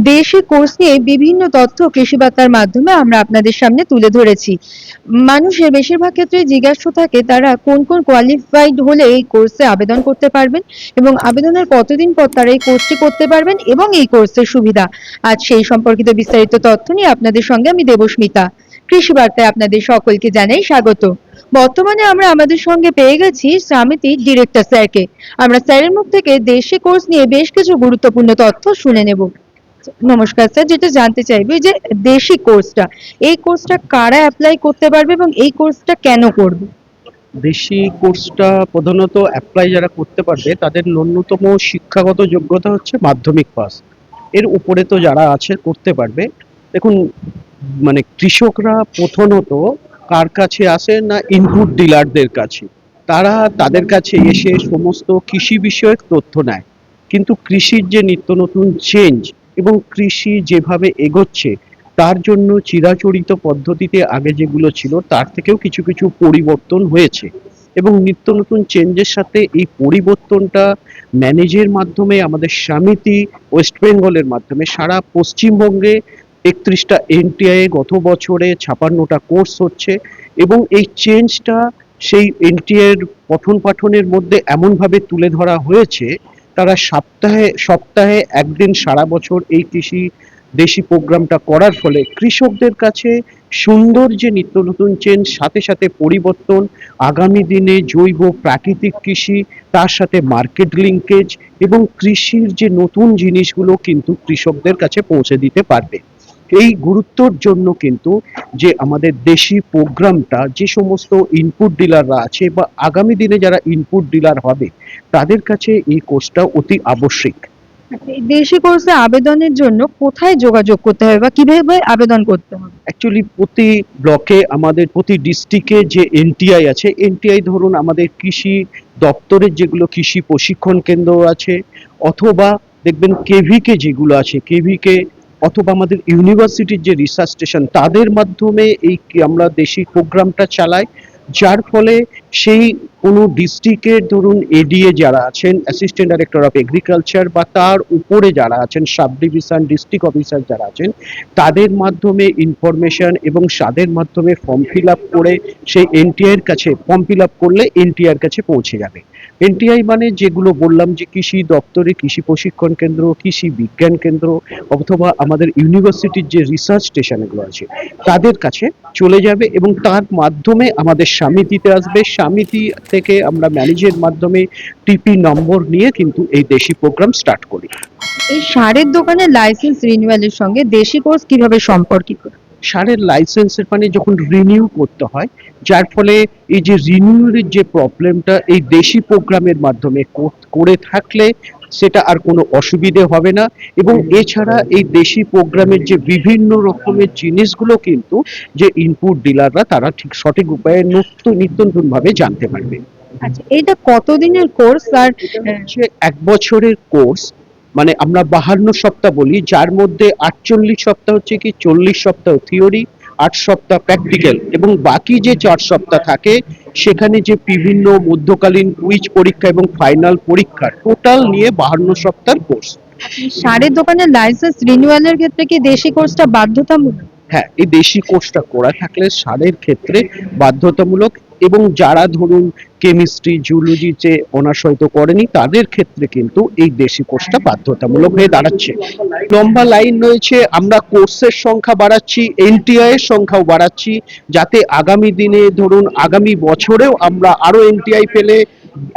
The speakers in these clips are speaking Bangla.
দেশি কোর্স নিয়ে বিভিন্ন তথ্য কৃষি বার্তার মাধ্যমে আমরা আপনাদের সামনে তুলে ধরেছি। মানুষের বেশিরভাগ ক্ষেত্রে জিজ্ঞাসা থাকে তারা কোন কোন কোয়ালিফাইড হলে এই কোর্সে আবেদন করতে পারবেন এবং আবেদনের কতদিন পর তারা এই কোর্সটি করতে পারবেন এবং এই কোর্সের সুবিধা। আজ সেই সম্পর্কিত বিস্তারিত তথ্য নিয়ে আপনাদের সঙ্গে আমি দেবস্মিতা। কৃষি বার্তায় আপনাদের সকলকে জানাই স্বাগত। বর্তমানে আমরা আমাদের সঙ্গে পেয়ে গেছি সমিতির ডিরেক্টর স্যারকে। আমরা স্যারের মুখ থেকে দেশি কোর্স নিয়ে বেশ কিছু গুরুত্বপূর্ণ তথ্য শুনে নেব। নমস্কার স্যার, যেটা জানতে চাইবো যে দেশি কোর্সটা, এই কোর্সটা কারা অ্যাপ্লাই করতে পারবে এবং এই কোর্সটা কেন করবে? দেশি কোর্সটা প্রধানত অ্যাপ্লাই যারা করতে পারবে তাদের ন্যূনতম শিক্ষাগত যোগ্যতা হচ্ছে মাধ্যমিক পাস। এর উপরে তো যারা আছে করতে পারবে। দেখুন, মানে কৃষকরা প্রধানত কার কাছে আসে না, ইনপুট ডিলারদের কাছে। তারা তাদের কাছে এসে সমস্ত কৃষি বিষয়ক তথ্য নেয়, কিন্তু কৃষির যে নিত্য নতুন চেঞ্জ এবং কৃষি যেভাবে এগোচ্ছে তার জন্য চিরাচরিত পদ্ধতিতে আগে যেগুলো ছিল তার থেকেও কিছু কিছু পরিবর্তন হয়েছে এবং নিত্য নতুন চেঞ্জের সাথে এই পরিবর্তনটা ম্যানেজের মাধ্যমে আমাদের সমিতি ওয়েস্ট বেঙ্গলের মাধ্যমে সারা পশ্চিমবঙ্গে ৩১টা এনটিআই গত বছরে ৫৬টা কোর্স হচ্ছে এবং এই চেঞ্জটা সেই এনটিআই এর পঠন পাঠনের মধ্যে এমনভাবে তুলে ধরা হয়েছে। তারা সপ্তাহে সপ্তাহে একদিন সারা বছর এই কৃষি দেশি প্রোগ্রামটা করার ফলে কৃষকদের কাছে সুন্দর যে নিত্য নতুন চেঞ্জ, সাথে সাথে পরিবর্তন, আগামী দিনে জৈব প্রাকৃতিক কৃষি, তার সাথে মার্কেট লিঙ্কেজ এবং কৃষির যে নতুন জিনিসগুলো কিন্তু কৃষকদের কাছে পৌঁছে দিতে পারবে। এই গুরুত্বর জন্য কিন্তু যে আমাদের দেশি প্রোগ্রামটা যে সমস্ত ইনপুট ডিলাররা আছে বা আগামী দিনে যারা ইনপুট ডিলার হবে তাদের কাছে এই কোর্সটা অতি আবশ্যিক। এই দেশি কোর্সে আবেদনের জন্য কোথায় যোগাযোগ করতে হবে বা কিভাবে আবেদন করতে হবে? অ্যাকচুয়ালি প্রতি ব্লকে, আমাদের প্রতি ডিস্ট্রিক্টে যে এনটিআই আছে, এনটিআই ধরুন আমাদের কৃষি দপ্তরের যেগুলো কৃষি প্রশিক্ষণ কেন্দ্র আছে, অথবা দেখবেন কেভিকে যেগুলো আছে, কেভিকে, অথবা আমাদের ইউনিভার্সিটির যে রিসার্চ স্টেশন তাদের মাধ্যমে এই আমরা দেশি প্রোগ্রামটা চালাই। যার ফলে সেই কোনো ডিস্ট্রিক্টের ধরুন এডিএ যারা আছেন, অ্যাসিস্ট্যান্ট ডাইরেক্টর অফ এগ্রিকালচার, বা তার উপরে যারা আছেন সাব ডিভিশন ডিস্ট্রিক্ট অফিসার যারা আছেন, তাদের মাধ্যমে ইনফরমেশন এবং তাদের মাধ্যমে ফর্ম ফিল আপ করে সেই এনটিআই এর কাছে ফর্ম ফিল আপ করলে এনটিআই এর কাছে পৌঁছে যাবে। এনটিআই মানে যেগুলো বললাম যে কৃষি দপ্তরে কৃষি প্রশিক্ষণ কেন্দ্র, কৃষি বিজ্ঞান কেন্দ্র, অথবা আমাদের ইউনিভার্সিটির যে রিসার্চ স্টেশনগুলো আছে তাদের কাছে চলে যাবে এবং তার মাধ্যমে আমাদের সমিতিতে আসবে। সমিতি থেকে আমরা ম্যানেজের মাধ্যমে টিপি নম্বর নিয়ে কিন্তু এই দেশি প্রোগ্রাম স্টার্ট করি। এই সারের দোকানের লাইসেন্স রিনিউয়ালের সঙ্গে দেশি কোর্স কিভাবে সম্পর্কিত? সারের লাইসেন্সের মানে যখন রিনিউ করতে হয়, যার ফলে এই যে রিনিউয়ালের যে প্রবলেমটা এই দেশি প্রোগ্রামের মাধ্যমে করে থাকলে সেটা আর কোনো অসুবিধে হবে না। এবং এছাড়া এই দেশি প্রোগ্রামের যে বিভিন্ন রকমের জিনিসগুলো কিন্তু যে ইনপুট ডিলাররা তারা ঠিক সঠিক উপায়ে নিত্য নতুন ভাবে জানতে পারবে। আচ্ছা, এটা কতদিনের কোর্স আর হচ্ছে ১ বছরের কোর্স, মানে আমরা ৫২ সপ্তাহ বলি, যার মধ্যে ৪৮ সপ্তাহ হচ্ছে কি ৪০ সপ্তাহ থিওরি, ৮ সপ্তাহ প্র্যাকটিক্যাল এবং বাকি যে ৪ সপ্তাহ থাকে সেখানে যে বিভিন্ন মধ্যকালীন কুইজ পরীক্ষা এবং ফাইনাল পরীক্ষা টোটাল নিয়ে ৫২ সপ্তাহের কোর্স। সারের দোকানের লাইসেন্স রিনিউয়ালের ক্ষেত্রে কি দেশি কোর্সটা বাধ্যতামূলক? হ্যাঁ, এই দেশি কোর্সটা করা থাকলে সারের ক্ষেত্রে বাধ্যতামূলক, এবং যারা ধরুন কেমিস্ট্রি জুলজিতে অনার্স হয়তো করেনি তাদের ক্ষেত্রে কিন্তু এই দেশি কোর্সটা বাধ্যতামূলক হয়ে দাঁড়াচ্ছে। লম্বা লাইন রয়েছে, আমরা কোর্সের সংখ্যা বাড়াচ্ছি, এনটিআই এর সংখ্যাও বাড়াচ্ছি, যাতে আগামী দিনে ধরুন আগামী বছরেও আমরা আরো এনটিআই পেলে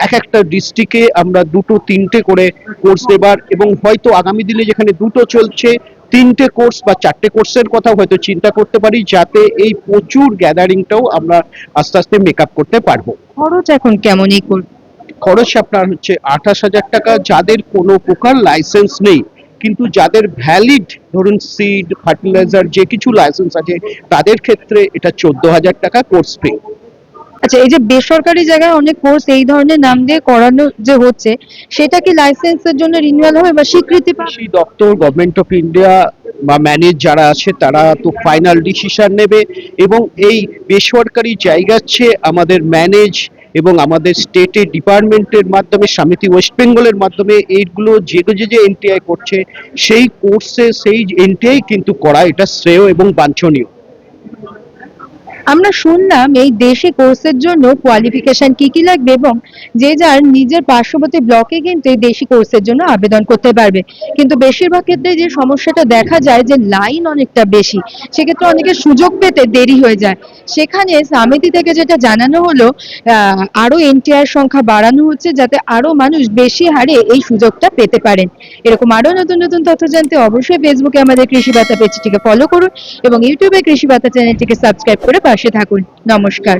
এক একটা ডিস্ট্রিক্টে আমরা ২টো ৩টে করে কোর্স দেবার, এবং হয়তো আগামী দিনে যেখানে ২টো চলছে ৩টে কোর্স বা ৪টে কোর্সের কথা হয়তো চিন্তা করতে পারি, যাতে এই প্রচুর গ্যাদারিংটাও আমরা আস্তে আস্তে মেকআপ করতে পারবো। খরচ এখন কেমন এই কোর্স? খরচ আপনার হচ্ছে ২৮,০০০ টাকা যাদের কোনো প্রকার লাইসেন্স নেই, কিন্তু যাদের ভ্যালিড ধরুন সিড ফার্টিলাইজার যে কিছু লাইসেন্স আছে তাদের ক্ষেত্রে এটা ১৪,০০০ টাকা কোর্স ফি। আচ্ছা, এই যে বেসরকারি জায়গায় অনেক কোর্স এই ধরনের নাম দিয়ে করানো যে হচ্ছে, সেটা কি লাইসেন্সের জন্য রিনিউয়াল হবে বা স্বীকৃতি পাবে? কৃষি দপ্তর, গভর্নমেন্ট অফ ইন্ডিয়া বা ম্যানেজ যারা আছে তারা তো ফাইনাল ডিসিশন নেবে, এবং এই বেসরকারি জায়গার চেয়ে আমাদের ম্যানেজ এবং আমাদের স্টেটের ডিপার্টমেন্টের মাধ্যমে সমিতি ওয়েস্ট বেঙ্গলের মাধ্যমে এইগুলো যে যে এনটিআই করছে সেই কোর্সে সেই এনটিআই কিন্তু করা এটা শ্রেয় এবং বাঞ্ছনীয়। আমরা শুনলাম এই দেশি কোর্সের জন্য কোয়ালিফিকেশন কি কি লাগবে এবং যে যার নিজের পার্শ্ববর্তী ব্লকে কিন্তু এই দেশি কোর্সের জন্য আবেদন করতে পারবে, কিন্তু বেশিরভাগ ক্ষেত্রে যে সমস্যাটা দেখা যায় যে লাইন অনেকটা বেশি, সেক্ষেত্রে অনেকের সুযোগ পেতে দেরি হয়ে যায়। সেখানে সমিতি থেকে যেটা জানানো হলো, আরো এনটিআর সংখ্যা বাড়ানো হচ্ছে যাতে আরো মানুষ বেশি হারে এই সুযোগটা পেতে পারেন। এরকম আরো নতুন নতুন তথ্য জানতে অবশ্যই ফেসবুকে আমাদের কৃষি বার্তা পেজটিকে ফলো করুন এবং ইউটিউবে কৃষি বার্তা চ্যানেলটিকে সাবস্ক্রাইব করে পাশে থাকুন। নমস্কার।